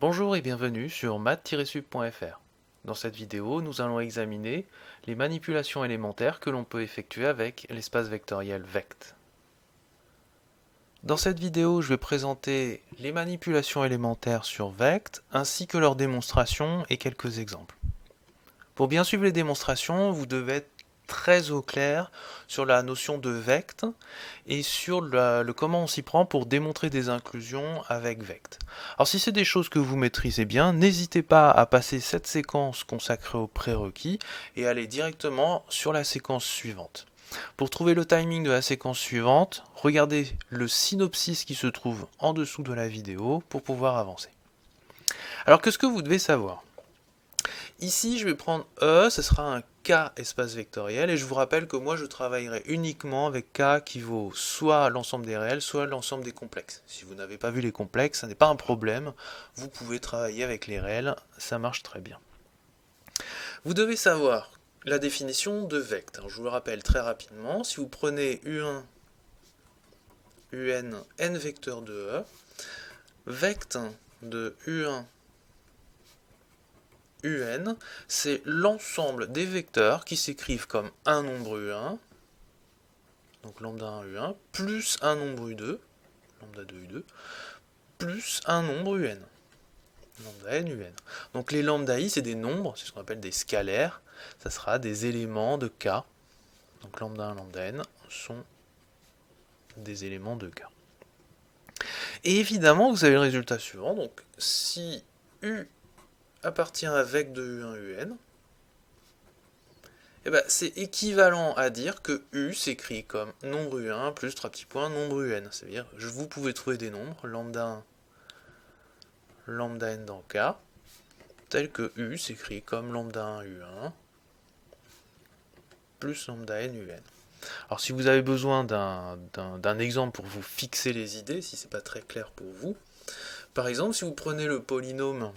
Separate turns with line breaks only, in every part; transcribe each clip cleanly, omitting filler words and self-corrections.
Bonjour et bienvenue sur math-sub.fr. Dans cette vidéo, nous allons examiner les manipulations élémentaires que l'on peut effectuer avec l'espace vectoriel vect. Dans cette vidéo, je vais présenter les manipulations élémentaires sur vect, ainsi que leurs démonstrations et quelques exemples. Pour bien suivre les démonstrations, vous devez être très au clair sur la notion de vect et sur le comment on s'y prend pour démontrer des inclusions avec vect. Alors si c'est des choses que vous maîtrisez bien, n'hésitez pas à passer cette séquence consacrée aux prérequis et aller directement sur la séquence suivante. Pour trouver le timing de la séquence suivante, regardez le synopsis qui se trouve en dessous de la vidéo pour pouvoir avancer. Alors qu'est-ce que vous devez savoir ? Ici, je vais prendre E, ce sera un K espace vectoriel, et je vous rappelle que moi, je travaillerai uniquement avec K qui vaut soit l'ensemble des réels, soit l'ensemble des complexes. Si vous n'avez pas vu les complexes, ça n'est pas un problème, vous pouvez travailler avec les réels, ça marche très bien. Vous devez savoir la définition de vect. Alors, je vous le rappelle très rapidement, si vous prenez U1, UN, n vecteurs de E, vect de U1, UN, c'est l'ensemble des vecteurs qui s'écrivent comme un nombre U1, donc lambda 1 U1, plus un nombre U2, lambda 2 U2, plus un nombre UN, lambda n UN. Donc les lambda I, c'est des nombres, c'est ce qu'on appelle des scalaires, ça sera des éléments de K, donc lambda 1, lambda n sont des éléments de K. Et évidemment, vous avez le résultat suivant, donc si U appartient à vec de U1 UN, eh ben, c'est équivalent à dire que U s'écrit comme nombre U1 plus 3 petits points nombre UN. C'est-à-dire, vous pouvez trouver des nombres, lambda 1, lambda n dans K, tel que U s'écrit comme lambda 1 U1 plus lambda n UN. Alors si vous avez besoin d'un exemple pour vous fixer les idées, si c'est pas très clair pour vous, par exemple, si vous prenez le polynôme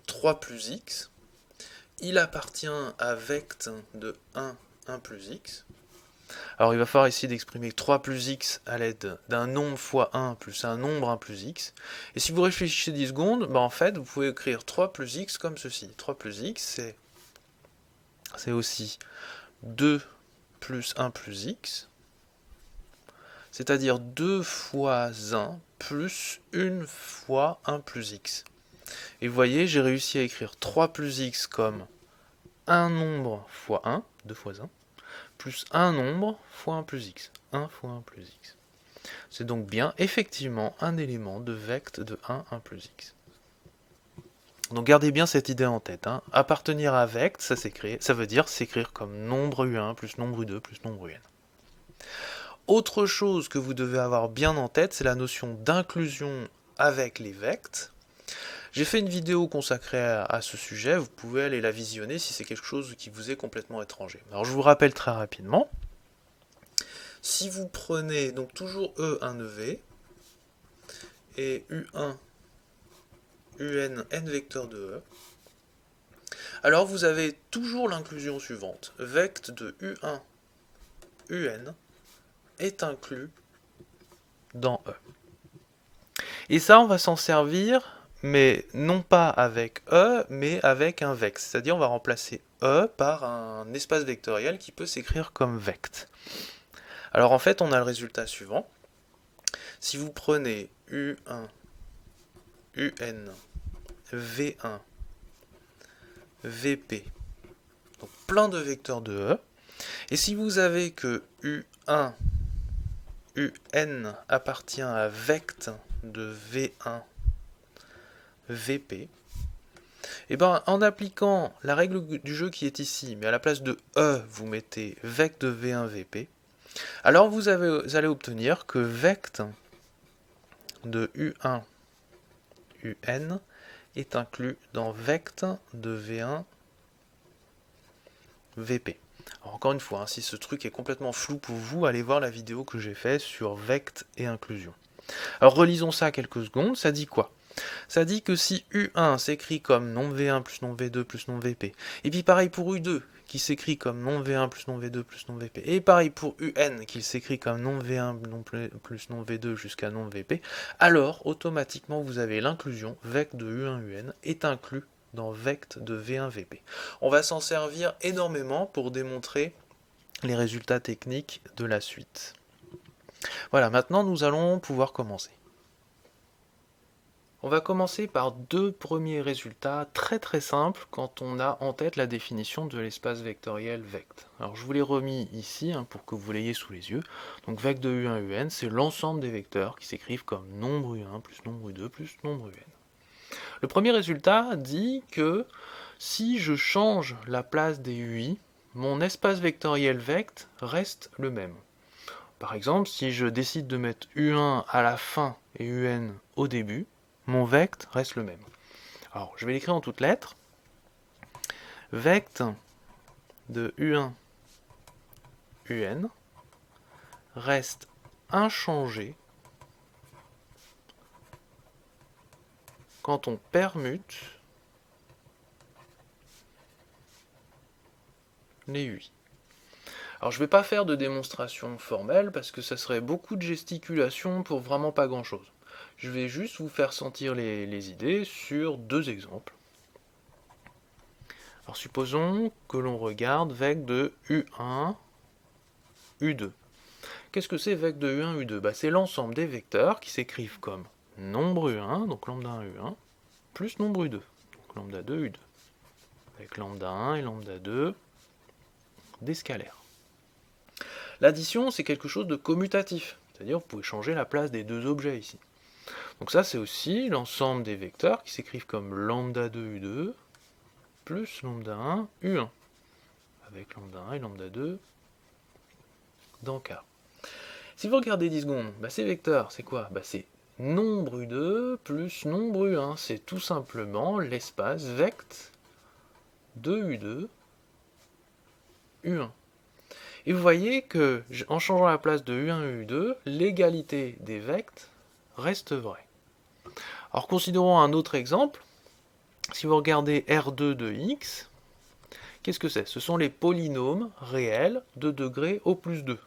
3 plus x, il appartient à vect de 1, 1 plus x. Alors il va falloir essayer d'exprimer 3 plus x à l'aide d'un nombre fois 1 plus un nombre 1 plus x. Et si vous réfléchissez 10 secondes, en fait vous pouvez écrire 3 plus x comme ceci. 3 plus x c'est aussi 2 plus 1 plus x, c'est-à-dire 2 fois 1 plus 1 fois 1 plus x. Et vous voyez, j'ai réussi à écrire 3 plus x comme un nombre fois 1, 2 fois 1, plus un nombre fois 1 plus x. 1 fois 1 plus x. C'est donc bien effectivement un élément de vect de 1, 1 plus x. Donc gardez bien cette idée en tête. Appartenir à vect, ça veut dire s'écrire comme nombre U1 plus nombre U2 plus nombre UN. Autre chose que vous devez avoir bien en tête, c'est la notion d'inclusion avec les vects. J'ai fait une vidéo consacrée à ce sujet, vous pouvez aller la visionner si c'est quelque chose qui vous est complètement étranger. Alors je vous rappelle très rapidement, si vous prenez donc toujours E1EV et U1 UN n vecteurs de E, alors vous avez toujours l'inclusion suivante. Vect de U1 UN est inclus dans E. Et ça, on va s'en servir, mais non pas avec E, mais avec un vect. C'est-à-dire on va remplacer E par un espace vectoriel qui peut s'écrire comme vect. Alors en fait, on a le résultat suivant. Si vous prenez U1, UN, V1, VP, donc plein de vecteurs de E, et si vous avez que U1, UN appartient à vect de V1, VP, et en appliquant la règle du jeu qui est ici, mais à la place de E, vous mettez vect de V1, VP, alors vous allez obtenir que vect de U1, UN est inclus dans vect de V1, VP. Alors encore une fois, si ce truc est complètement flou pour vous, allez voir la vidéo que j'ai faite sur vect et inclusion. Alors relisons ça quelques secondes, ça dit quoi? Ça dit que si U1 s'écrit comme nombre V1 plus nombre V2 plus nombre VP, et puis pareil pour U2 qui s'écrit comme nombre V1 plus nombre V2 plus nombre VP, et pareil pour UN qui s'écrit comme nombre V1 plus nombre V2 jusqu'à nombre VP, alors automatiquement vous avez l'inclusion vect de U1 UN est inclus dans vect de V1 VP. On va s'en servir énormément pour démontrer les résultats techniques de la suite. Voilà, maintenant nous allons pouvoir commencer. On va commencer par deux premiers résultats très simples quand on a en tête la définition de l'espace vectoriel vect. Alors je vous l'ai remis ici pour que vous l'ayez sous les yeux. Donc vect de U1 UN, c'est l'ensemble des vecteurs qui s'écrivent comme nombre U1 plus nombre U2 plus nombre UN. Le premier résultat dit que si je change la place des UI, mon espace vectoriel vect reste le même. Par exemple, si je décide de mettre U1 à la fin et UN au début, mon vect reste le même. Alors, je vais l'écrire en toutes lettres. Vect de U1 UN reste inchangé quand on permute les UI. Alors je ne vais pas faire de démonstration formelle parce que ça serait beaucoup de gesticulation pour vraiment pas grand chose. Je vais juste vous faire sentir les idées sur deux exemples. Alors supposons que l'on regarde vect de U1, U2. Qu'est-ce que c'est vect de U1, U2 ? C'est l'ensemble des vecteurs qui s'écrivent comme nombre U1, donc lambda 1 U1, plus nombre U2, donc lambda 2 U2, avec lambda 1 et lambda 2 des scalaires. L'addition, c'est quelque chose de commutatif, c'est-à-dire vous pouvez changer la place des deux objets ici. Donc ça, c'est aussi l'ensemble des vecteurs qui s'écrivent comme lambda 2 U2 plus lambda 1 U1, avec lambda 1 et lambda 2 dans K. Si vous regardez 10 secondes, ces vecteurs, c'est quoi ? C'est nombre U2 plus nombre U1, c'est tout simplement l'espace vect de U2, U1. Et vous voyez que, en changeant la place de U1 et U2, l'égalité des vects reste vraie. Alors considérons un autre exemple. Si vous regardez R2 de x, qu'est-ce que c'est ? Ce sont les polynômes réels de degré au plus 2.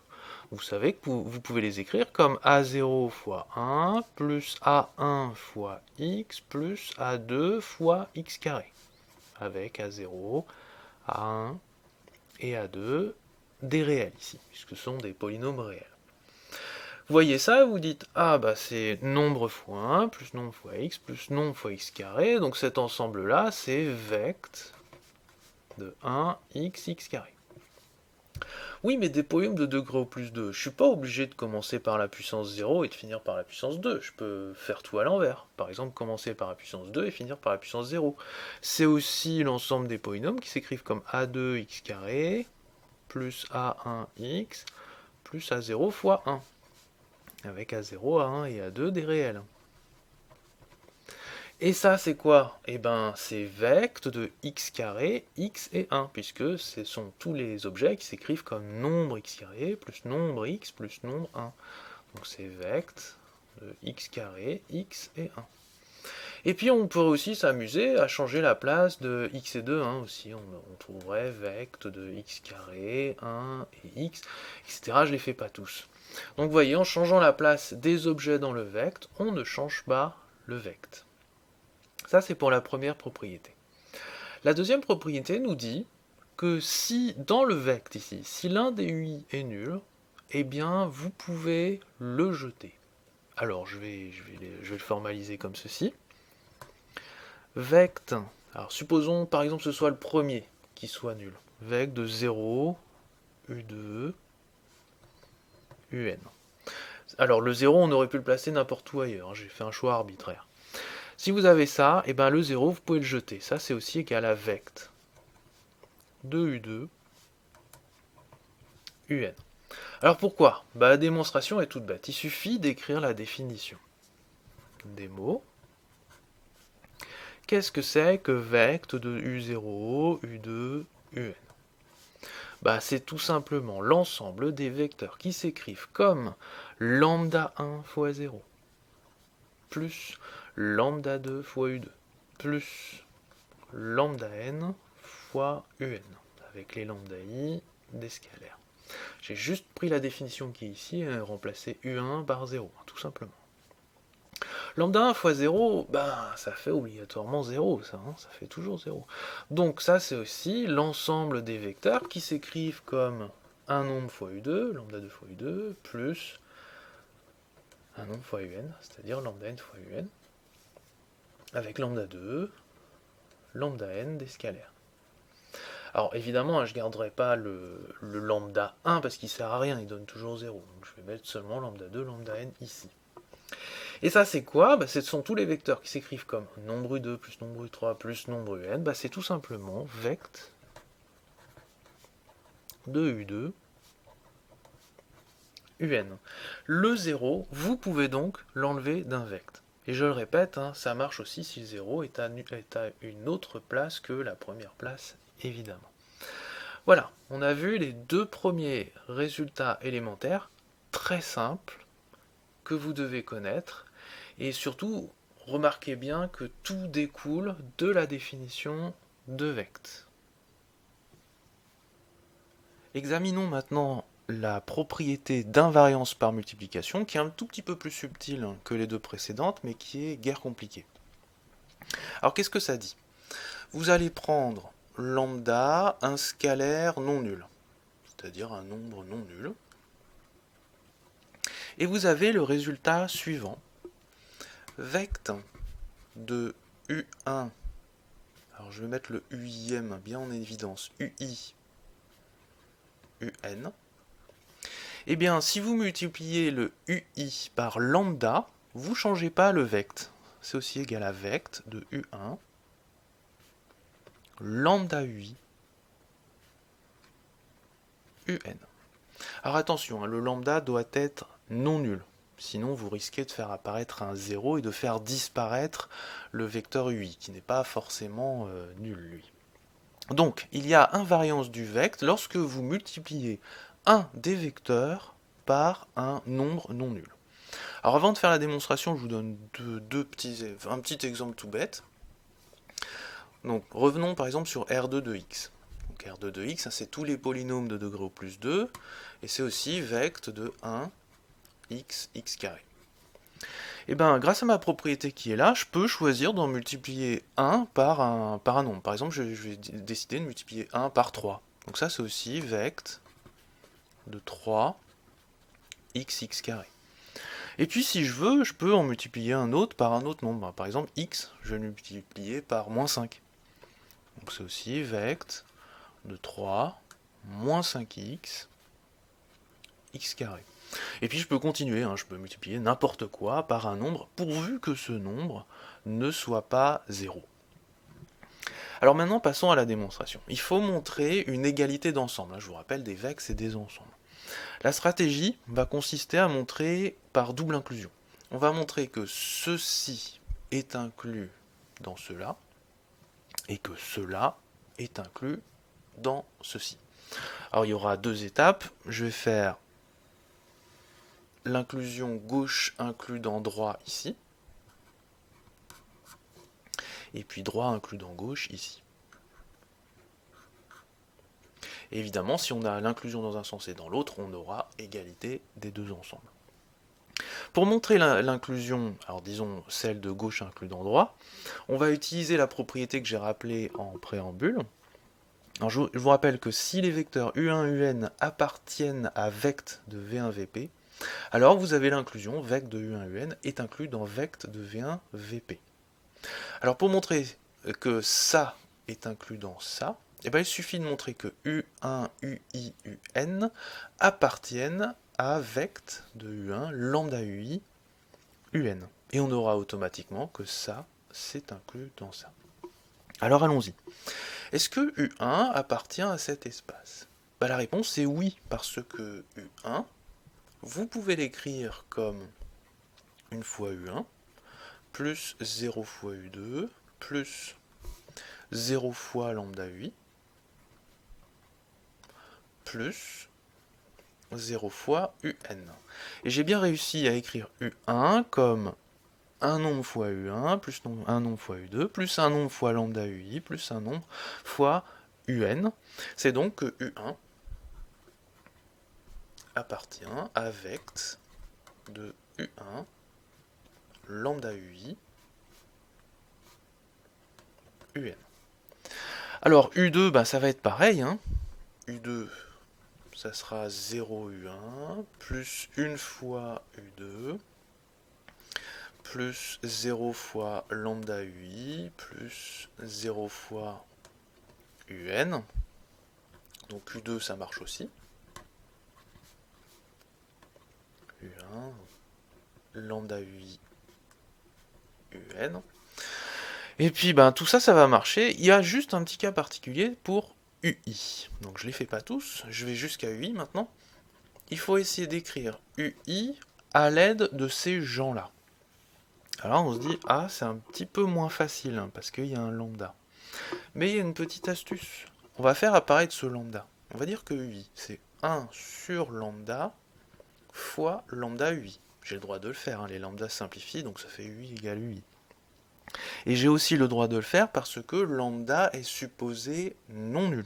Vous savez que vous pouvez les écrire comme A0 fois 1 plus A1 fois x plus A2 fois x carré. Avec A0, A1 et A2 des réels ici, puisque ce sont des polynômes réels. Vous voyez ça, vous dites, c'est nombre fois 1, plus nombre fois x, plus nombre fois x carré, donc cet ensemble-là, c'est vect de 1, x carré. Oui, mais des polynômes de degré au plus 2, je ne suis pas obligé de commencer par la puissance 0 et de finir par la puissance 2, je peux faire tout à l'envers. Par exemple, commencer par la puissance 2 et finir par la puissance 0. C'est aussi l'ensemble des polynômes qui s'écrivent comme A2 x carré, plus A1x, plus A0 fois 1. Avec A0, A1 et A2 des réels. Et ça, c'est quoi ? C'est vect de x carré, x et 1, puisque ce sont tous les objets qui s'écrivent comme nombre x carré, plus nombre x, plus nombre 1. Donc c'est vect de x carré, x et 1. Et puis on pourrait aussi s'amuser à changer la place de x et de 1 aussi. On trouverait vect de x carré, 1 et x, etc. Je ne les fais pas tous. Donc vous voyez, en changeant la place des objets dans le vect, on ne change pas le vect. Ça, c'est pour la première propriété. La deuxième propriété nous dit que si, dans le vect ici, si l'un des UI est nul, vous pouvez le jeter. Alors, je vais le formaliser comme ceci. Vect, alors supposons par exemple ce soit le premier qui soit nul. Vect de 0, U2, UN. Alors le 0, on aurait pu le placer n'importe où ailleurs, j'ai fait un choix arbitraire. Si vous avez ça, le 0, vous pouvez le jeter. Ça, c'est aussi égal à vect de U2, UN. Alors pourquoi ? La démonstration est toute bête. Il suffit d'écrire la définition des mots. Qu'est-ce que c'est que vect de U0, U2, UN ? C'est tout simplement l'ensemble des vecteurs qui s'écrivent comme lambda 1 fois 0, plus lambda 2 fois U2 plus lambda n fois UN, avec les lambda i des scalaires. J'ai juste pris la définition qui est ici et remplacé U1 par 0, tout simplement. Lambda 1 fois 0, ça fait obligatoirement 0, ça fait toujours 0. Donc ça, c'est aussi l'ensemble des vecteurs qui s'écrivent comme un nombre fois U2, lambda 2 fois U2, plus un nombre fois UN, c'est-à-dire lambda n fois UN, avec lambda 2, lambda n des scalaires. Alors évidemment, je ne garderai pas le lambda 1 parce qu'il ne sert à rien, il donne toujours 0. Donc je vais mettre seulement lambda 2, lambda n ici. Et ça c'est quoi? Ce sont tous les vecteurs qui s'écrivent comme nombre U2 plus nombre U3 plus nombre UN. C'est tout simplement vect de U2 UN. Le 0, vous pouvez donc l'enlever d'un vect. Et je le répète, ça marche aussi si le 0 est à une autre place que la première place, évidemment. Voilà, on a vu les deux premiers résultats élémentaires, très simples, que vous devez connaître. Et surtout, remarquez bien que tout découle de la définition de vect. Examinons maintenant la propriété d'invariance par multiplication, qui est un tout petit peu plus subtile que les deux précédentes, mais qui est guère compliquée. Alors qu'est-ce que ça dit? Vous allez prendre lambda, un scalaire non nul, c'est-à-dire un nombre non nul, et vous avez le résultat suivant. Vect de U1, alors je vais mettre le UIM bien en évidence, UI, UN, et bien si vous multipliez le UI par lambda, vous ne changez pas le vect. C'est aussi égal à vect de U1, lambda UI, UN. Alors attention, le lambda doit être non nul. Sinon, vous risquez de faire apparaître un 0 et de faire disparaître le vecteur UI, qui n'est pas forcément nul, lui. Donc, il y a invariance du vect lorsque vous multipliez un des vecteurs par un nombre non nul. Alors, avant de faire la démonstration, je vous donne un petit exemple tout bête. Donc, revenons par exemple sur R2 de x. Donc, R2 de x, c'est tous les polynômes de degré au plus 2, et c'est aussi vect de 1, x carré. Et bien, grâce à ma propriété qui est là, je peux choisir d'en multiplier 1 par un nombre. Par exemple, je vais décider de multiplier 1 par 3. Donc ça, c'est aussi vect de 3 x carré. Et puis, si je veux, je peux en multiplier un autre par un autre nombre. Par exemple, x, je vais le multiplier par moins 5. Donc c'est aussi vect de 3 moins 5x carré. Et puis je peux continuer, je peux multiplier n'importe quoi par un nombre, pourvu que ce nombre ne soit pas 0. Alors maintenant, passons à la démonstration. Il faut montrer une égalité d'ensemble. Je vous rappelle, des vects, c'est des ensembles. La stratégie va consister à montrer par double inclusion. On va montrer que ceci est inclus dans cela, et que cela est inclus dans ceci. Alors il y aura deux étapes. Je vais faire l'inclusion gauche inclus dans droit ici, et puis droit inclus dans gauche ici. Et évidemment, si on a l'inclusion dans un sens et dans l'autre, on aura égalité des deux ensembles. Pour montrer l'inclusion, alors disons celle de gauche inclus dans droit, on va utiliser la propriété que j'ai rappelée en préambule. Alors je vous rappelle que si les vecteurs U1, UN appartiennent à vect de V1, VP, alors vous avez l'inclusion vect de U1, UN est inclus dans vect de V1, VP. Alors pour montrer que ça est inclus dans ça, il suffit de montrer que U1, UI, UN appartiennent à vect de U1, lambda UI, UN. Et on aura automatiquement que ça, c'est inclus dans ça. Alors allons-y. Est-ce que U1 appartient à cet espace? La réponse est oui, parce que U1, vous pouvez l'écrire comme une fois U1, plus 0 fois U2, plus 0 fois lambda UI, plus 0 fois UN. Et j'ai bien réussi à écrire U1 comme un nombre fois U1, plus un nombre fois U2, plus un nombre fois lambda UI, plus un nombre fois UN. C'est donc que U1 appartient à vect de U1 lambda UI UN. Alors U2, ben, ça va être pareil, hein. U2, ça sera 0 U1, plus une fois U2, plus 0 fois lambda UI, plus 0 fois UN. Donc U2, ça marche aussi. U1, lambda UI, UN. Et puis ben, tout ça, ça va marcher. Il y a juste un petit cas particulier pour UI. Donc je ne les fais pas tous, je vais jusqu'à UI maintenant. Il faut essayer d'écrire UI à l'aide de ces gens-là. Alors on se dit, ah c'est un petit peu moins facile, hein, parce qu'il y a un lambda. Mais il y a une petite astuce. On va faire apparaître ce lambda. On va dire que UI, c'est 1 sur lambda fois lambda UI. J'ai le droit de le faire, hein, les lambdas simplifient, donc ça fait UI égale UI. Et j'ai aussi le droit de le faire parce que lambda est supposé non nul.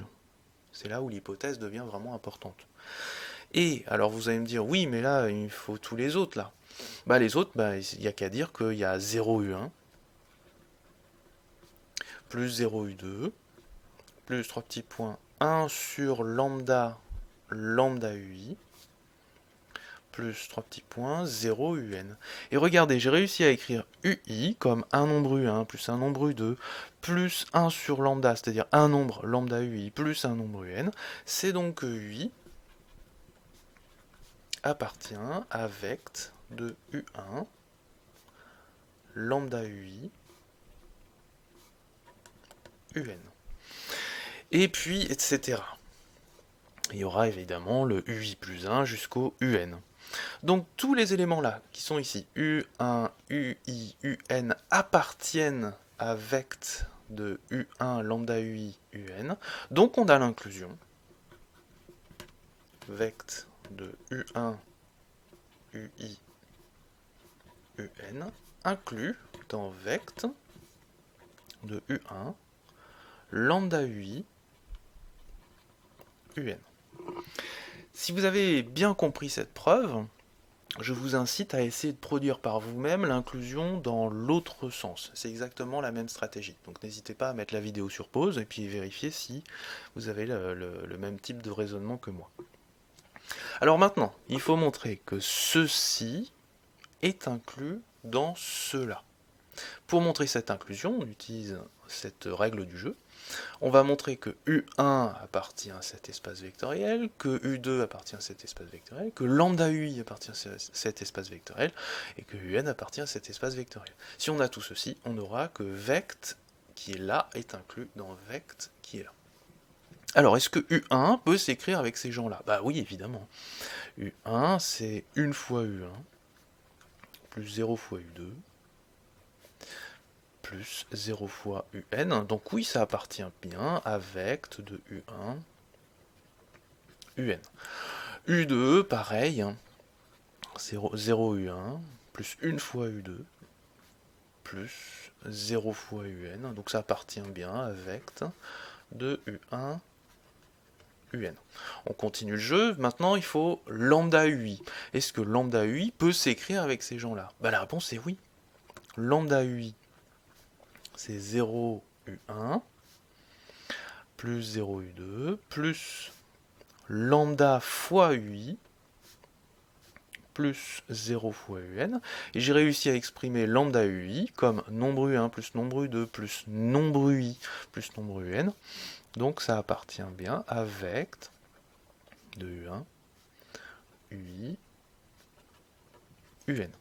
C'est là où l'hypothèse devient vraiment importante. Et, alors vous allez me dire, oui, mais là, il faut tous les autres, là. Bah les autres, bah, il n'y a qu'à dire qu'il y a 0 U1, plus 0 U2, plus 3 petits points, 1 sur lambda UI, plus 3 petits points, 0 UN. Et regardez, j'ai réussi à écrire UI comme un nombre U1 plus un nombre U2 plus 1 sur lambda, c'est-à-dire un nombre lambda UI plus un nombre UN. C'est donc que UI appartient à vect de U1 lambda UI UN. Et puis, etc. Il y aura évidemment le UI plus 1 jusqu'au UN. Donc tous les éléments là, qui sont ici, U1, UI, UN, appartiennent à vect de U1 lambda UI UN. Donc on a l'inclusion vect de U1 UI UN inclus dans vect de U1 lambda UI UN. Si vous avez bien compris cette preuve, je vous incite à essayer de produire par vous-même l'inclusion dans l'autre sens. C'est exactement la même stratégie. Donc n'hésitez pas à mettre la vidéo sur pause et puis vérifier si vous avez le même type de raisonnement que moi. Alors maintenant, il faut montrer que ceci est inclus dans cela. Pour montrer cette inclusion, on utilise cette règle du jeu. On va montrer que U1 appartient à cet espace vectoriel, que U2 appartient à cet espace vectoriel, que lambda UI appartient à cet espace vectoriel, et que UN appartient à cet espace vectoriel. Si on a tout ceci, on aura que vect qui est là est inclus dans vect qui est là. Alors, est-ce que U1 peut s'écrire avec ces gens-là? Bah oui, évidemment. U1, c'est 1 fois U1, plus 0 fois U2, plus 0 fois UN. Donc oui, ça appartient bien à vect de U1, UN. U2, pareil, 0, 0 U1, plus 1 fois U2, plus 0 fois UN. Donc ça appartient bien à vect de U1, UN. On continue le jeu. Maintenant, il faut lambda UI. Est-ce que lambda UI peut s'écrire avec ces gens-là? Bah, la réponse est oui. Lambda UI, c'est 0 U1, plus 0 U2, plus lambda fois UI, plus 0 fois UN, et j'ai réussi à exprimer lambda UI comme nombre U1 plus nombre U2 plus nombre UI plus nombre UN, donc ça appartient bien à vect de U1, UI, UN.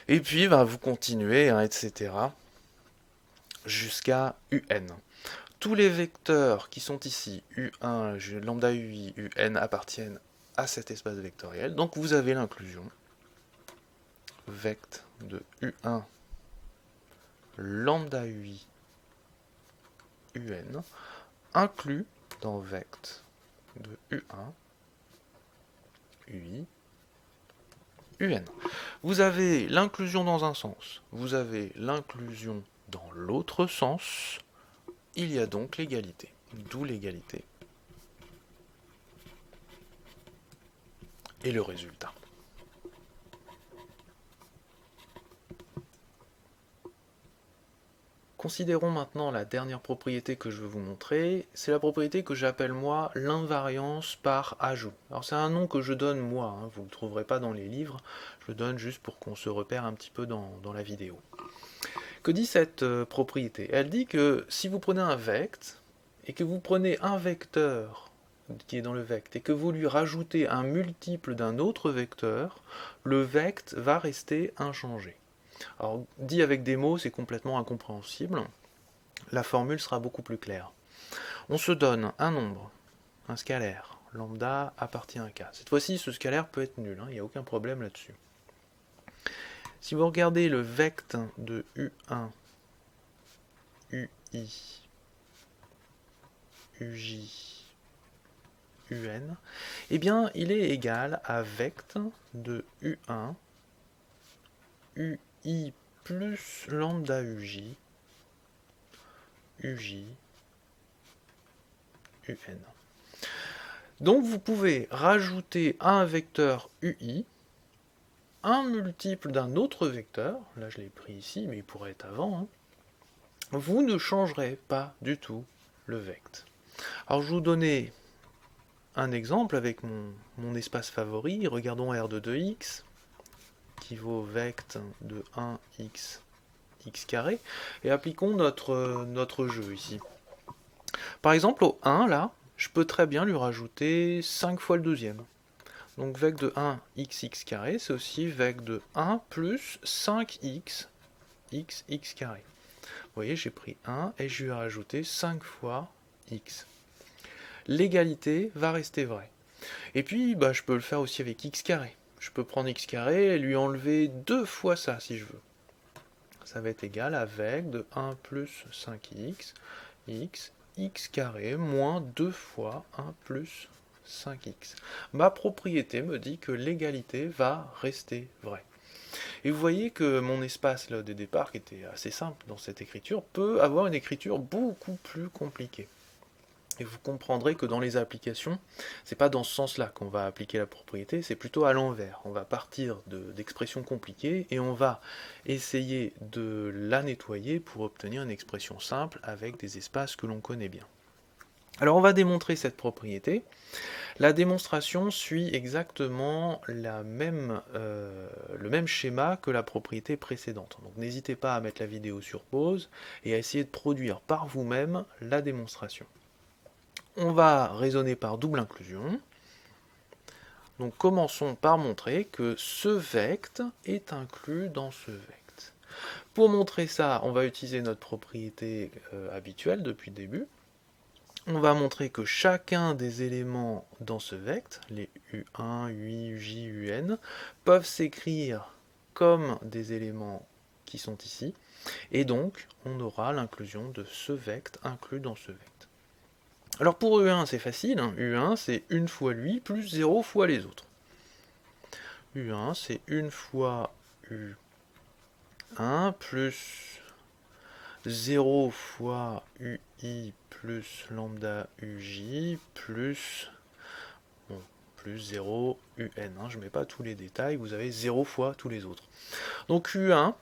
Et puis bah, vous continuez, hein, etc., jusqu'à UN. Tous les vecteurs qui sont ici, U1, lambda UI, UN, appartiennent à cet espace vectoriel. Donc vous avez l'inclusion vect de U1 lambda UI UN inclus dans vect de U1 UI UN. Vous avez l'inclusion dans un sens, vous avez l'inclusion dans l'autre sens, il y a donc l'égalité, d'où l'égalité. Et le résultat. Considérons maintenant la dernière propriété que je vais vous montrer. C'est la propriété que j'appelle moi l'invariance par ajout. Alors c'est un nom que je donne moi, hein, vous ne le trouverez pas dans les livres, je le donne juste pour qu'on se repère un petit peu dans la vidéo. Que dit cette propriété? Elle dit que si vous prenez un vect, et que vous prenez un vecteur qui est dans le vect, et que vous lui rajoutez un multiple d'un autre vecteur, le vect va rester inchangé. Alors, dit avec des mots, c'est complètement incompréhensible. La formule sera beaucoup plus claire. On se donne un nombre, un scalaire, lambda appartient à k. Cette fois-ci, ce scalaire peut être nul, il n'y a aucun problème là-dessus. Si vous regardez le vect de U1, UI, UJ, UN, eh bien, il est égal à vect de U1, UI plus lambda UJ, UJ, UN. Donc vous pouvez rajouter à un vecteur UI un multiple d'un autre vecteur, là je l'ai pris ici, mais il pourrait être avant, vous ne changerez pas du tout le vect. Alors je vais vous donner un exemple avec mon espace favori, regardons R de 2x, qui vaut vect de 1x, x carré, et appliquons notre jeu ici. Par exemple au 1 là, je peux très bien lui rajouter 5 fois le deuxième. Donc vec de 1 x carré, c'est aussi vec de 1 plus 5x x carré. Vous voyez, j'ai pris 1 et je lui ai rajouté 5 fois x. L'égalité va rester vraie. Et puis, je peux le faire aussi avec x carré. Je peux prendre x carré et lui enlever 2 fois ça si je veux. Ça va être égal à vec de 1 plus 5x, x carré moins 2 fois 1 plus 5x. Ma propriété me dit que l'égalité va rester vraie. Et vous voyez que mon espace là, de départ, qui était assez simple dans cette écriture, peut avoir une écriture beaucoup plus compliquée. Et vous comprendrez que dans les applications, c'est pas dans ce sens-là qu'on va appliquer la propriété, c'est plutôt à l'envers. On va partir d'expressions compliquées et on va essayer de la nettoyer pour obtenir une expression simple avec des espaces que l'on connaît bien. Alors on va démontrer cette propriété. La démonstration suit exactement le même schéma que la propriété précédente. Donc n'hésitez pas à mettre la vidéo sur pause et à essayer de produire par vous-même la démonstration. On va raisonner par double inclusion. Donc commençons par montrer que ce vect est inclus dans ce vect. Pour montrer ça, on va utiliser notre propriété habituelle depuis le début. On va montrer que chacun des éléments dans ce vect, les U1, UI, UJ, UN, peuvent s'écrire comme des éléments qui sont ici, et donc on aura l'inclusion de ce vect inclus dans ce vect. Alors pour U1 c'est facile, U1 c'est 1 fois lui plus 0 fois les autres. U1 c'est 1 fois U1 plus 0 fois UI plus lambda UJ plus 0 UN. Je ne mets pas tous les détails, vous avez 0 fois tous les autres. Donc U1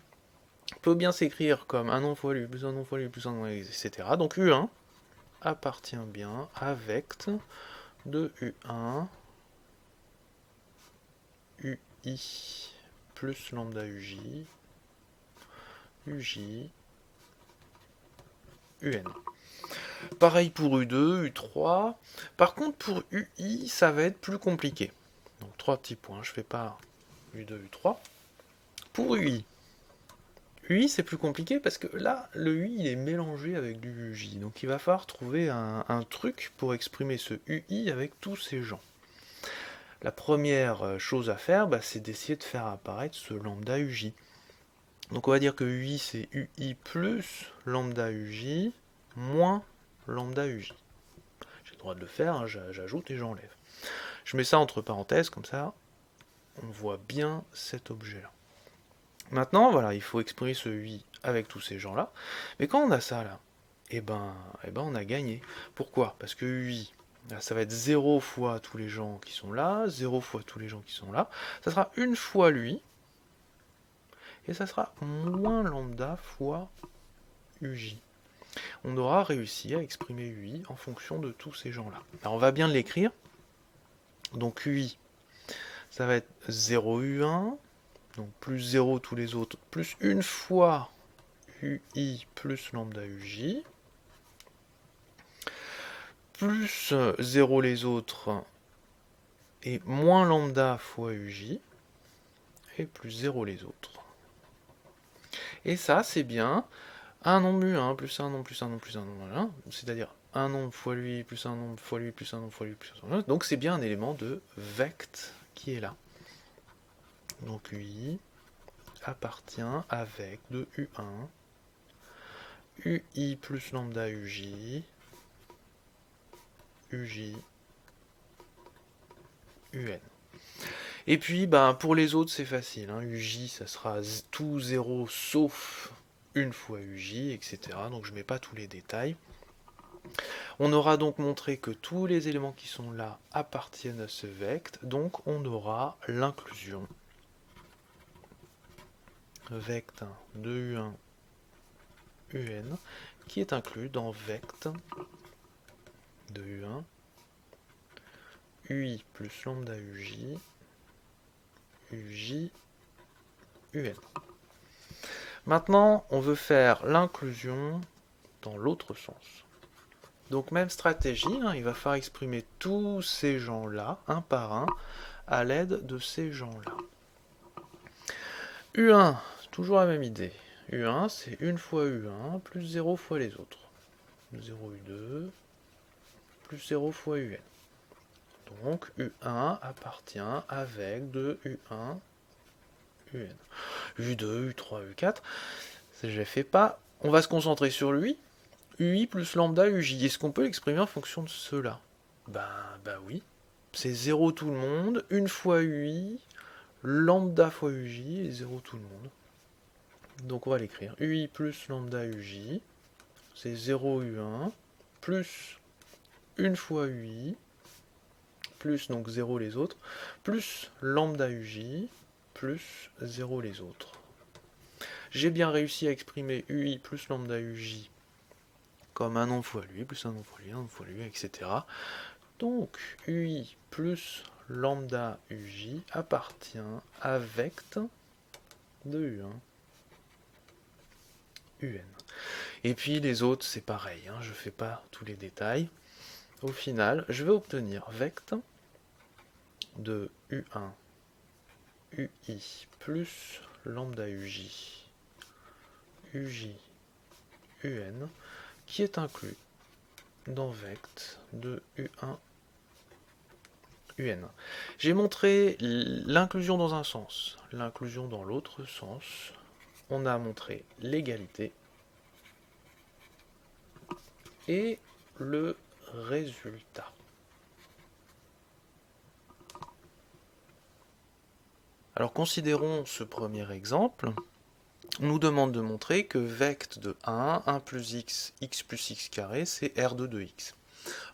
peut bien s'écrire comme un nom fois lui plus un nom fois lui plus un nom, etc. Donc U1 appartient bien à vect de U1 UI plus lambda UJ UJ UN. Pareil pour U2, U3. Par contre, pour UI, ça va être plus compliqué. Donc, 3 petits points. Je fais pas U2, U3. Pour UI. UI, c'est plus compliqué parce que là, le UI, il est mélangé avec du UJ. Donc, il va falloir trouver un truc pour exprimer ce UI avec tous ces gens. La première chose à faire, c'est d'essayer de faire apparaître ce lambda UJ. Donc, on va dire que UI, c'est UI plus lambda UJ moins lambda UJ. J'ai le droit de le faire, j'ajoute et j'enlève. Je mets ça entre parenthèses, comme ça, on voit bien cet objet-là. Maintenant, voilà, il faut exprimer ce UI avec tous ces gens-là. Mais quand on a ça, là, on a gagné. Pourquoi? Parce que UI, là, ça va être 0 fois tous les gens qui sont là, 0 fois tous les gens qui sont là. Ça sera une fois lui, et ça sera moins lambda fois UJ. On aura réussi à exprimer UI en fonction de tous ces gens-là. Alors on va bien l'écrire. Donc UI, ça va être 0 U1, donc plus 0 tous les autres, plus une fois UI plus lambda UJ, plus 0 les autres, et moins lambda fois UJ, et plus 0 les autres. Et ça, c'est bien un nombre U1 plus un nombre plus un nombre plus un nombre, voilà. C'est-à-dire un nombre fois lui, plus un nombre fois lui, plus un nombre fois lui, plus un nombre. Donc c'est bien un élément de vect qui est là. Donc UI appartient avec de U1, UI plus lambda UJ, UJ, UN. Et puis, pour les autres, c'est facile. Hein. UJ, ça sera tout 0 sauf une fois UJ, etc. Donc je ne mets pas tous les détails. On aura donc montré que tous les éléments qui sont là appartiennent à ce vect. Donc on aura l'inclusion vect de U1 UN qui est inclus dans vect de U1 UI plus lambda UJ UJ UN. Maintenant, on veut faire l'inclusion dans l'autre sens. Donc même stratégie, hein, il va falloir exprimer tous ces gens-là, un par un, à l'aide de ces gens-là. U1, toujours la même idée. U1, c'est une fois U1 plus 0 fois les autres. 0 U2 plus 0 fois UN. Donc U1 appartient avec de U1 UN. U2, U3, U4, ça je ne fais pas. On va se concentrer sur lui. UI plus lambda UJ. Est-ce qu'on peut l'exprimer en fonction de cela? Oui. C'est 0 tout le monde, une fois UI, lambda fois UJ et 0 tout le monde. Donc on va l'écrire. UI plus lambda UJ, c'est 0 U1, plus une fois UI, plus donc 0 les autres, plus lambda UJ, plus 0 les autres. J'ai bien réussi à exprimer UI plus lambda UJ comme un nombre fois lui, plus un nombre fois lui, un nombre fois lui, etc. Donc UI plus lambda UJ appartient à vect de U1 UN. Et puis les autres, c'est pareil, hein, je ne fais pas tous les détails. Au final, je vais obtenir vect de U1 UI plus lambda UJ UJ UN qui est inclus dans vect de U1 UN. J'ai montré l'inclusion dans un sens, l'inclusion dans l'autre sens. On a montré l'égalité et le résultat. Alors considérons ce premier exemple. On nous demande de montrer que vect de 1 plus x plus x carré, c'est R2 de x.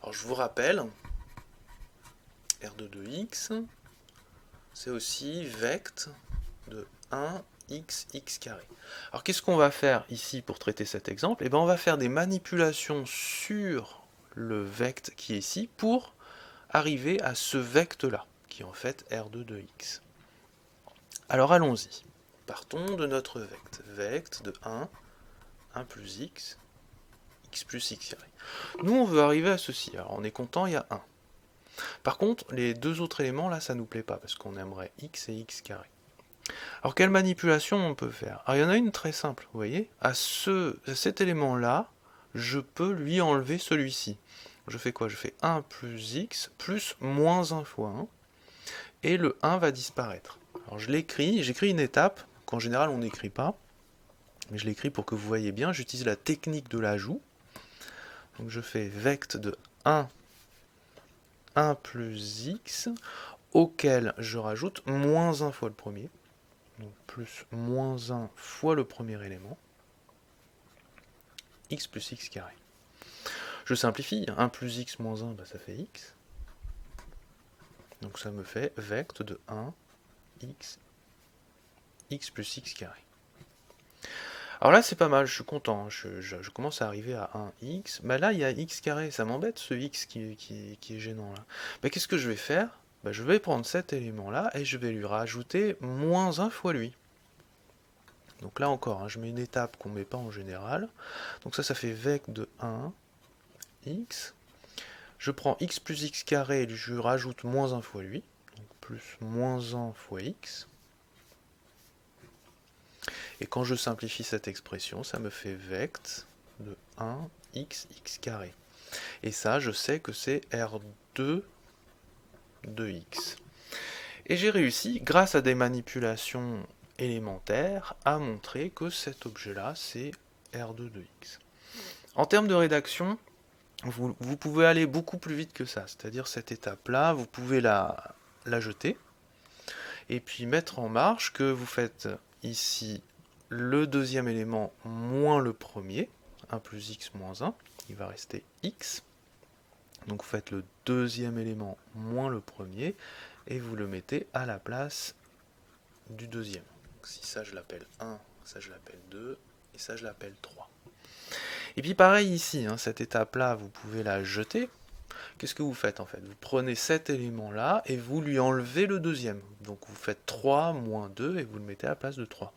Alors je vous rappelle, R2 de x, c'est aussi vect de 1x carré. Alors qu'est-ce qu'on va faire ici pour traiter cet exemple? On va faire des manipulations sur le vect qui est ici pour arriver à ce vect-là, qui est en fait R2 de x. Alors allons-y. Partons de notre vect. Vect de 1 plus x plus x carré. Nous, on veut arriver à ceci. Alors, on est content, il y a 1. Par contre, les deux autres éléments, là, ça ne nous plaît pas, parce qu'on aimerait x et x carré. Alors, quelle manipulation on peut faire? Alors, il y en a une très simple, vous voyez. À cet élément-là, je peux lui enlever celui-ci. Je fais quoi? Je fais 1 plus x plus moins 1 fois 1, et le 1 va disparaître. Alors, je l'écris, j'écris une étape, qu'en général, on n'écrit pas, mais je l'écris pour que vous voyez bien, j'utilise la technique de l'ajout. Donc je fais vect de 1 plus x. auquel je rajoute moins 1 fois le premier. Donc plus moins 1 fois le premier élément. X plus x carré. Je simplifie, 1 plus x moins 1, bah ça fait x. Donc ça me fait vect de 1, x plus x carré. Alors là c'est pas mal, je suis content, je commence à arriver à 1x. Bah là il y a x carré, ça m'embête ce x qui est gênant là. Bah qu'est-ce que je vais faire? Bah, je vais prendre cet élément là et je vais lui rajouter moins 1 fois lui. Donc là encore, hein, je mets une étape qu'on ne met pas en général. Donc ça fait vect de 1, x. Je prends x plus x carré et je rajoute moins 1 fois lui. Donc plus moins 1 fois x. Et quand je simplifie cette expression, ça me fait vect de 1x carré. Et ça, je sais que c'est R2 de x. Et j'ai réussi, grâce à des manipulations élémentaires, à montrer que cet objet-là, c'est R2 de x. En termes de rédaction, vous pouvez aller beaucoup plus vite que ça. C'est-à-dire cette étape-là, vous pouvez la jeter, et puis mettre en marge que vous faites ici le deuxième élément moins le premier, 1 plus x moins 1, il va rester x. Donc vous faites le deuxième élément moins le premier, et vous le mettez à la place du deuxième. Donc si ça je l'appelle 1, ça je l'appelle 2, et ça je l'appelle 3. Et puis pareil ici, hein, cette étape-là, vous pouvez la jeter. Qu'est-ce que vous faites en fait? Vous prenez cet élément-là et vous lui enlevez le deuxième. Donc vous faites 3 moins 2 et vous le mettez à la place de 3.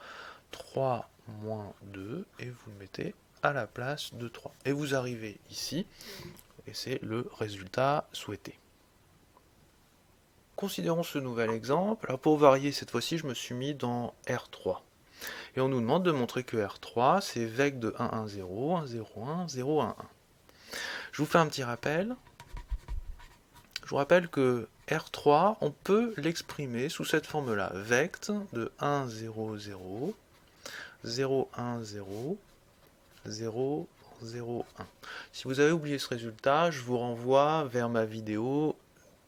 3 moins 2 et vous le mettez à la place de 3. Et vous arrivez ici, et c'est le résultat souhaité. Considérons ce nouvel exemple. Alors pour varier, cette fois-ci, je me suis mis dans R3. Et on nous demande de montrer que R3, c'est vec de 1, 1, 0, 1, 0, 1, 0, 1, 1. Je vous fais un petit rappel. Je vous rappelle que R3, on peut l'exprimer sous cette forme-là. Vect de 1, 0, 0, 0, 1, 0, 0, 0, 1. Si vous avez oublié ce résultat, je vous renvoie vers ma vidéo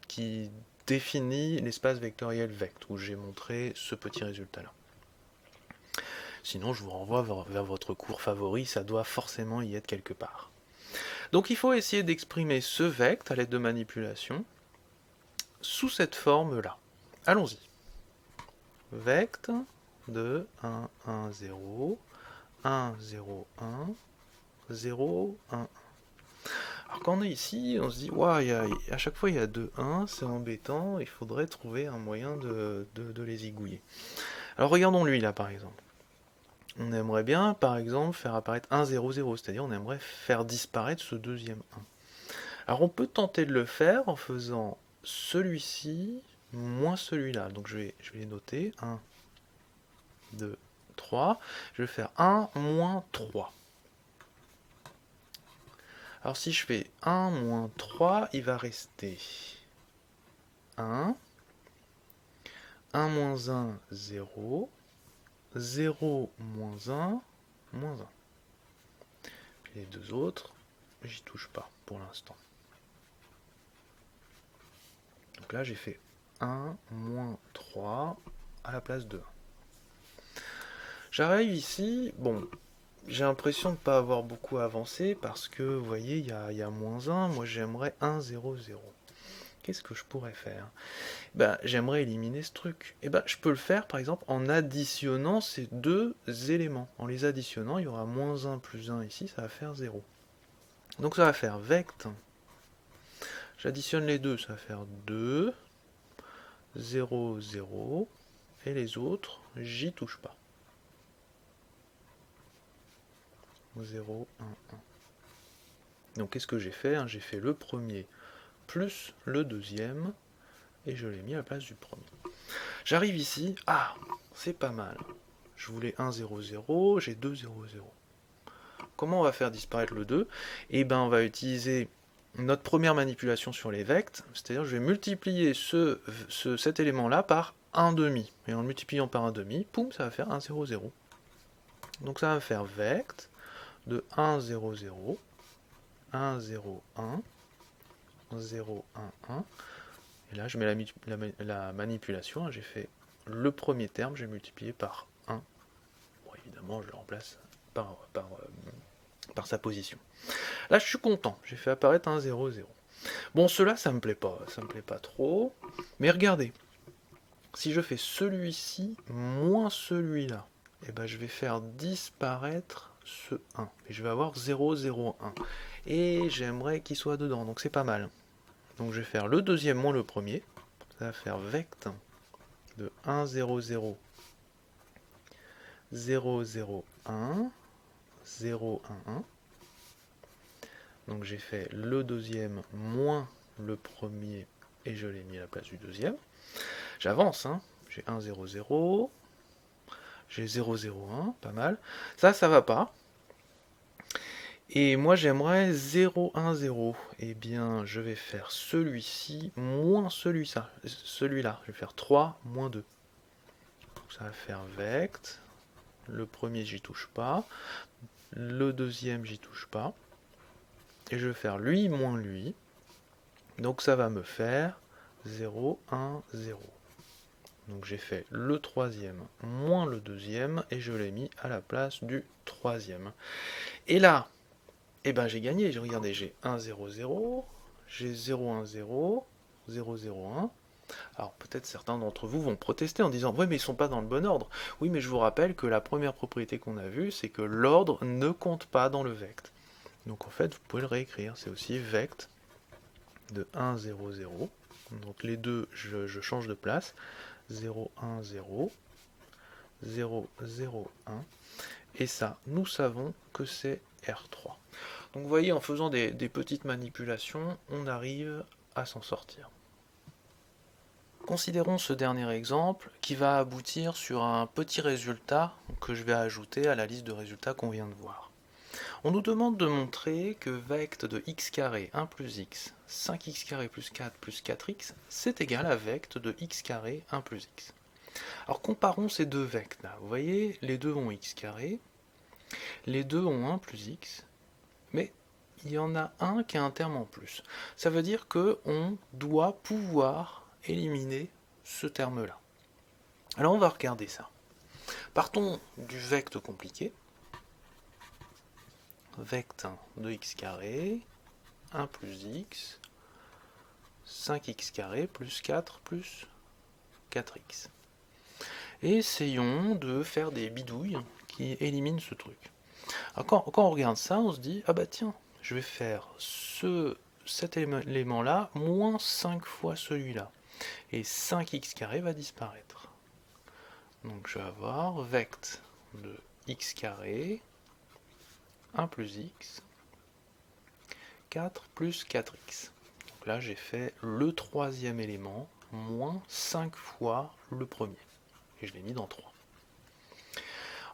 qui définit l'espace vectoriel vect, où j'ai montré ce petit résultat-là. Sinon, je vous renvoie vers votre cours favori, ça doit forcément y être quelque part. Donc il faut essayer d'exprimer ce vect à l'aide de manipulation sous cette forme-là. Allons-y. Vect de 1, 1, 0, 1, 0, 1, 0, 1, 1. Alors quand on est ici, on se dit, ouais, à chaque fois il y a 2, 1, c'est embêtant, il faudrait trouver un moyen de les zigouiller. Alors regardons lui là par exemple. On aimerait bien, par exemple, faire apparaître 1, 0, 0, c'est-à-dire on aimerait faire disparaître ce deuxième 1. Alors on peut tenter de le faire en faisant celui-ci moins celui-là. Donc je vais les noter. 1, 2, 3. Je vais faire 1 moins 3. Alors si je fais 1 moins 3, il va rester 1. 1 moins 1, 0. 0 moins 1, moins 1. Puis les deux autres, j'y touche pas pour l'instant. Donc là j'ai fait 1 moins 3 à la place de 1. J'arrive ici, bon, j'ai l'impression de ne pas avoir beaucoup avancé parce que, vous voyez, il y a moins 1, moi j'aimerais 1, 0, 0. Qu'est-ce que je pourrais faire? J'aimerais éliminer ce truc. Je peux le faire par exemple en additionnant ces deux éléments. En les additionnant, il y aura moins 1 plus 1 ici, ça va faire 0. Donc ça va faire vect. J'additionne les deux, ça va faire 2, 0, 0. Et les autres, j'y touche pas. 0, 1, 1. Donc qu'est-ce que j'ai fait? J'ai fait le premier plus le deuxième, et je l'ai mis à la place du premier. J'arrive ici, c'est pas mal. Je voulais 1, 0, 0, j'ai 2, 0, 0. Comment on va faire disparaître le 2? On va utiliser notre première manipulation sur les vects, c'est-à-dire je vais multiplier cet élément-là par 1,5. Et en le multipliant par 1,5, poum, ça va faire 1, 0, 0. Donc ça va faire vect de 1, 0, 0, 1, 0, 1, 0, 1, 1, Et là, je mets la manipulation, hein, j'ai fait le premier terme, j'ai multiplié par 1. Bon, évidemment, je le remplace par sa position. Là, je suis content, j'ai fait apparaître un 0, 0. Bon, cela, ça me plaît pas trop. Mais regardez, si je fais celui-ci moins celui-là, et ben, je vais faire disparaître ce 1. Et je vais avoir 0, 0, 1. Et j'aimerais qu'il soit dedans, donc c'est pas mal. Donc je vais faire le deuxième moins le premier. Ça va faire vect de 1, 0, 0, 0, 0, 1, 0, 1, 1. Donc j'ai fait le deuxième moins le premier et je l'ai mis à la place du deuxième. J'avance, hein. J'ai 1, 0, 0. J'ai 0, 0, 1, pas mal. Ça va pas. Et moi j'aimerais 0, 1, 0. Eh bien je vais faire celui-ci moins celui-là. Je vais faire 3 moins 2. Donc ça va faire vect. Le premier j'y touche pas. Le deuxième j'y touche pas. Et je vais faire lui moins lui. Donc ça va me faire 0, 1, 0. Donc j'ai fait le troisième moins le deuxième et je l'ai mis à la place du troisième. Et là, eh ben j'ai gagné. Regardez, j'ai 1, 0, 0, j'ai 0, 1, 0, 0, 0, 1. Alors peut-être certains d'entre vous vont protester en disant « Ouais, mais ils sont pas dans le bon ordre ». Oui, mais je vous rappelle que la première propriété qu'on a vue, c'est que l'ordre ne compte pas dans le vect. Donc en fait, vous pouvez le réécrire. C'est aussi vect de 1, 0, 0. Donc les deux, je change de place. 0, 1, 0, 0, 0, 1. Et ça, nous savons que c'est R3. Donc vous voyez, en faisant des petites manipulations, on arrive à s'en sortir. Considérons ce dernier exemple qui va aboutir sur un petit résultat que je vais ajouter à la liste de résultats qu'on vient de voir. On nous demande de montrer que vect de x carré 1 plus x, 5x carré plus 4 plus 4x, c'est égal à vect de x carré 1 plus x. Alors comparons ces deux vects là. Vous voyez, les deux ont x carré, les deux ont 1 plus x, mais il y en a un qui a un terme en plus. Ça veut dire qu'on doit pouvoir éliminer ce terme-là. Alors on va regarder ça. Partons du vect compliqué. Vect de x carré, 1 plus x, 5x carré plus 4 plus 4x. Et essayons de faire des bidouilles qui éliminent ce truc. Alors quand on regarde ça, on se dit, ah bah tiens, je vais faire cet élément-là moins 5 fois celui-là. Et 5x carré va disparaître. Donc je vais avoir vect de x carré, 1 plus x, 4 plus 4x. Donc là j'ai fait le troisième élément, moins 5 fois le premier. Et je l'ai mis dans 3.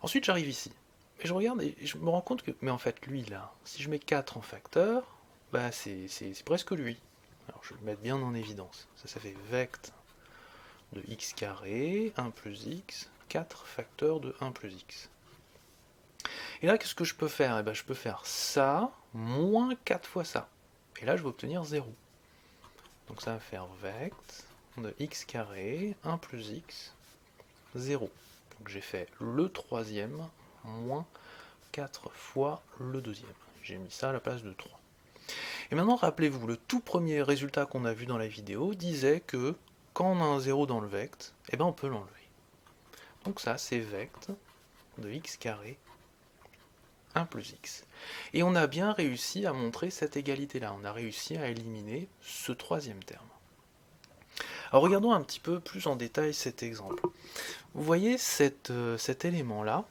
Ensuite j'arrive ici. Et je regarde et je me rends compte que, mais en fait lui là, si je mets 4 en facteur, bah c'est presque lui. Alors je vais le mettre bien en évidence. Ça fait vect de x carré, 1 plus x, 4 facteurs de 1 plus x. Et là, qu'est-ce que je peux faire? Eh ben, je peux faire ça, moins 4 fois ça. Et là, je vais obtenir 0. Donc ça va faire vect de x carré, 1 plus x, 0. Donc j'ai fait le troisième, moins 4 fois le deuxième. J'ai mis ça à la place de 3. Et maintenant, rappelez-vous, le tout premier résultat qu'on a vu dans la vidéo disait que quand on a un 0 dans le vect, eh ben on peut l'enlever. Donc ça, c'est vect de x carré, 1 plus x. Et on a bien réussi à montrer cette égalité-là. On a réussi à éliminer ce troisième terme. Alors regardons un petit peu plus en détail cet exemple. Vous voyez cet élément-là,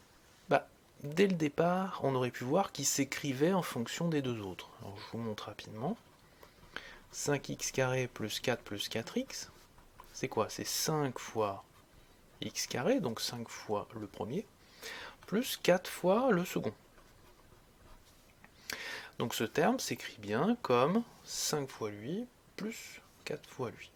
dès le départ, on aurait pu voir qu'il s'écrivait en fonction des deux autres. Alors je vous montre rapidement. 5x carré plus 4 plus 4x, c'est quoi? C'est 5 fois x carré, donc 5 fois le premier, plus 4 fois le second. Donc ce terme s'écrit bien comme 5 fois lui plus 4 fois lui.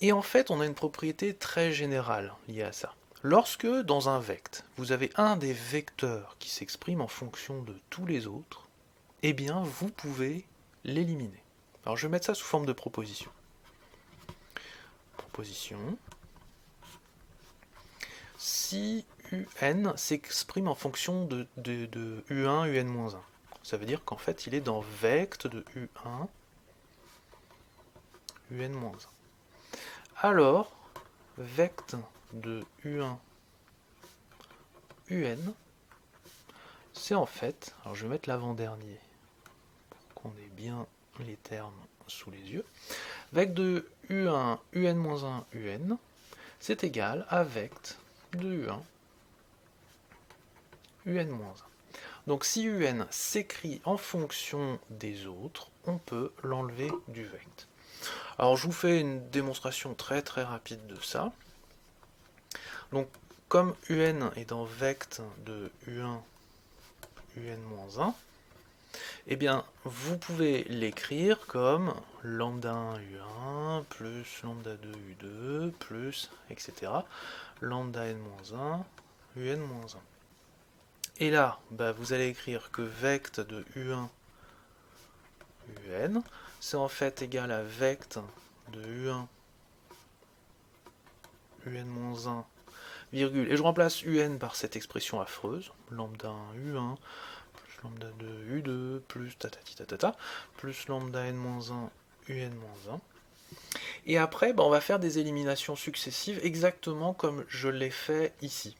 Et en fait, on a une propriété très générale liée à ça. Lorsque, dans un vect, vous avez un des vecteurs qui s'exprime en fonction de tous les autres, eh bien, vous pouvez l'éliminer. Alors, je vais mettre ça sous forme de proposition. position. Si UN s'exprime en fonction de U1, UN-1. Ça veut dire qu'en fait, il est dans vect de U1, UN-1. Alors, vect de U1, UN, c'est en fait, alors je vais mettre l'avant-dernier, pour qu'on ait bien les termes sous les yeux, vect de U1, UN-1, UN, c'est égal à vect de U1, UN-1. Donc si UN s'écrit en fonction des autres, on peut l'enlever du vect. Alors je vous fais une démonstration très rapide de ça. Donc comme UN est dans vect de U1, UN-1, eh bien vous pouvez l'écrire comme lambda 1 U1 plus lambda 2 U2 plus etc. lambda n-1 UN-1. Et là, vous allez écrire que vect de U1 UN, c'est en fait égal à vect de U1 UN-1, virgule, et je remplace UN par cette expression affreuse, lambda 1 U1, plus lambda 2 U2, plus tatati tatata, plus lambda n-1 UN-1. Et après, on va faire des éliminations successives, exactement comme je l'ai fait ici.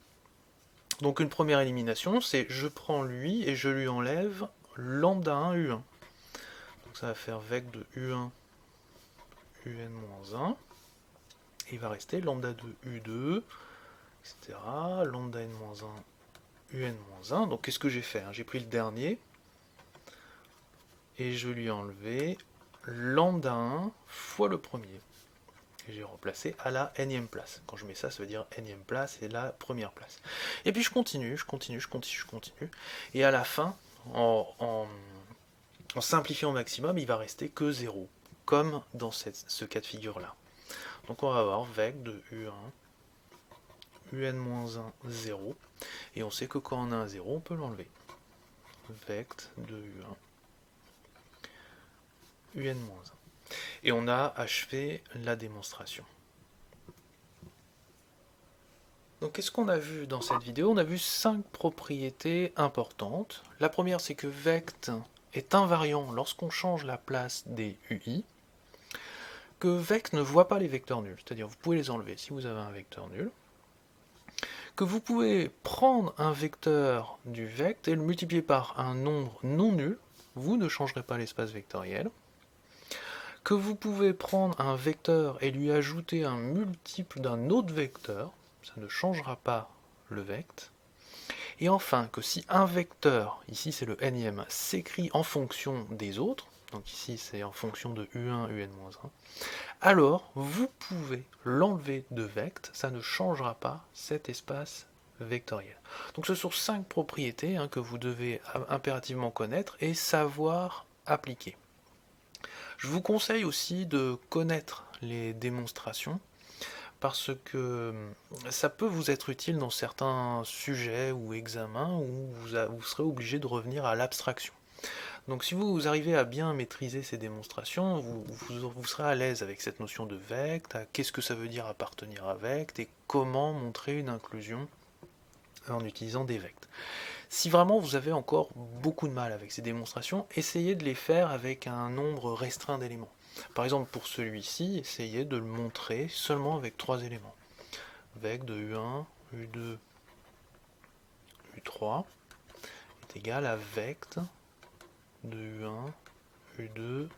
Donc une première élimination, c'est je prends lui et je lui enlève lambda 1 U1. Donc ça va faire vect de U1 UN-1. Et il va rester lambda 2 U2, etc. Lambda n-1 UN-1. Donc qu'est-ce que j'ai fait? J'ai pris le dernier et je lui ai enlevé lambda 1 fois le premier. Et j'ai remplacé à la nème place. Quand je mets ça, ça veut dire nème place et la première place. Et puis je continue. Et à la fin, en simplifiant au maximum, il va rester que 0, comme dans ce cas de figure-là. Donc on va avoir vect de U1, UN-1, 0. Et on sait que quand on a un 0, on peut l'enlever. Vect de U1, UN-1. Et on a achevé la démonstration. Donc qu'est-ce qu'on a vu dans cette vidéo? On a vu 5 propriétés importantes. La première, c'est que vect est invariant lorsqu'on change la place des UI. Que vect ne voit pas les vecteurs nuls, c'est-à-dire vous pouvez les enlever si vous avez un vecteur nul. Que vous pouvez prendre un vecteur du vect et le multiplier par un nombre non nul, vous ne changerez pas l'espace vectoriel. Que vous pouvez prendre un vecteur et lui ajouter un multiple d'un autre vecteur, ça ne changera pas le vect. Et enfin, que si un vecteur, ici c'est le nème, s'écrit en fonction des autres, donc ici c'est en fonction de U1, UN-1, alors vous pouvez l'enlever de vect, ça ne changera pas cet espace vectoriel. Donc ce sont 5 propriétés que vous devez impérativement connaître et savoir appliquer. Je vous conseille aussi de connaître les démonstrations parce que ça peut vous être utile dans certains sujets ou examens où vous serez obligé de revenir à l'abstraction. Donc si vous arrivez à bien maîtriser ces démonstrations, vous serez à l'aise avec cette notion de vect, qu'est-ce que ça veut dire appartenir à vect et comment montrer une inclusion en utilisant des vects. Si vraiment vous avez encore beaucoup de mal avec ces démonstrations, essayez de les faire avec un nombre restreint d'éléments. Par exemple, pour celui-ci, essayez de le montrer seulement avec 3 éléments. Vect de U1, U2, U3 est égal à vect de U1, U2,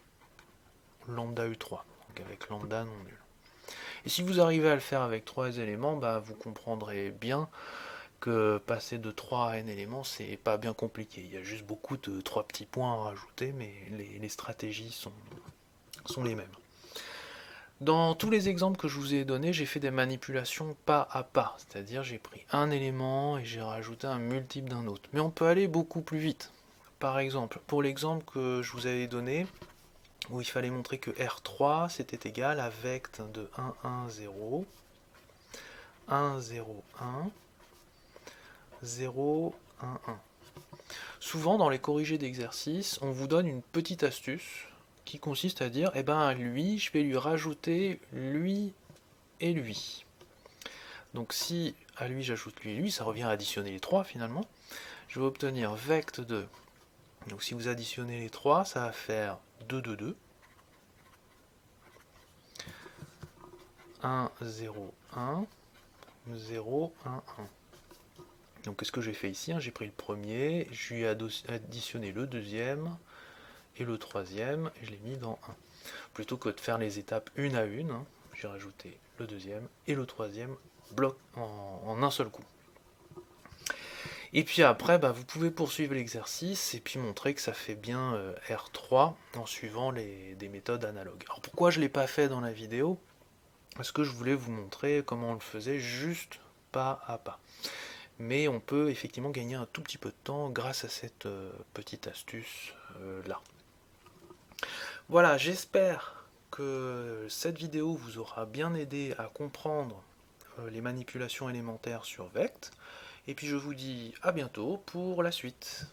lambda U3, donc avec lambda non nul. Et si vous arrivez à le faire avec 3 éléments, vous comprendrez bien que passer de 3 à n éléments, c'est pas bien compliqué. Il y a juste beaucoup de 3 petits points à rajouter, mais les stratégies sont les mêmes. Dans tous les exemples que je vous ai donnés, j'ai fait des manipulations pas à pas, c'est-à-dire j'ai pris un élément et j'ai rajouté un multiple d'un autre. Mais on peut aller beaucoup plus vite. Par exemple, pour l'exemple que je vous avais donné, où il fallait montrer que R3 c'était égal à vect de 1, 1, 0, 1, 0, 1, 0, 1, 1. Souvent, dans les corrigés d'exercice, on vous donne une petite astuce qui consiste à dire, lui, je vais lui rajouter lui et lui. Donc si à lui j'ajoute lui et lui, ça revient à additionner les 3 finalement. Je vais obtenir vect de... Donc si vous additionnez les 3, ça va faire 2, 2, 2. 1, 0, 1, 0, 1, 1. Donc qu'est-ce que j'ai fait ici? J'ai pris le premier, je lui ai additionné le deuxième et le troisième, et je l'ai mis dans 1. Plutôt que de faire les étapes une à une, j'ai rajouté le deuxième et le troisième bloc en un seul coup. Et puis après, vous pouvez poursuivre l'exercice et puis montrer que ça fait bien R3 en suivant des méthodes analogues. Alors pourquoi je ne l'ai pas fait dans la vidéo? Parce que je voulais vous montrer comment on le faisait juste pas à pas. Mais on peut effectivement gagner un tout petit peu de temps grâce à cette petite astuce là. Voilà, j'espère que cette vidéo vous aura bien aidé à comprendre les manipulations élémentaires sur Vect. Et puis je vous dis à bientôt pour la suite.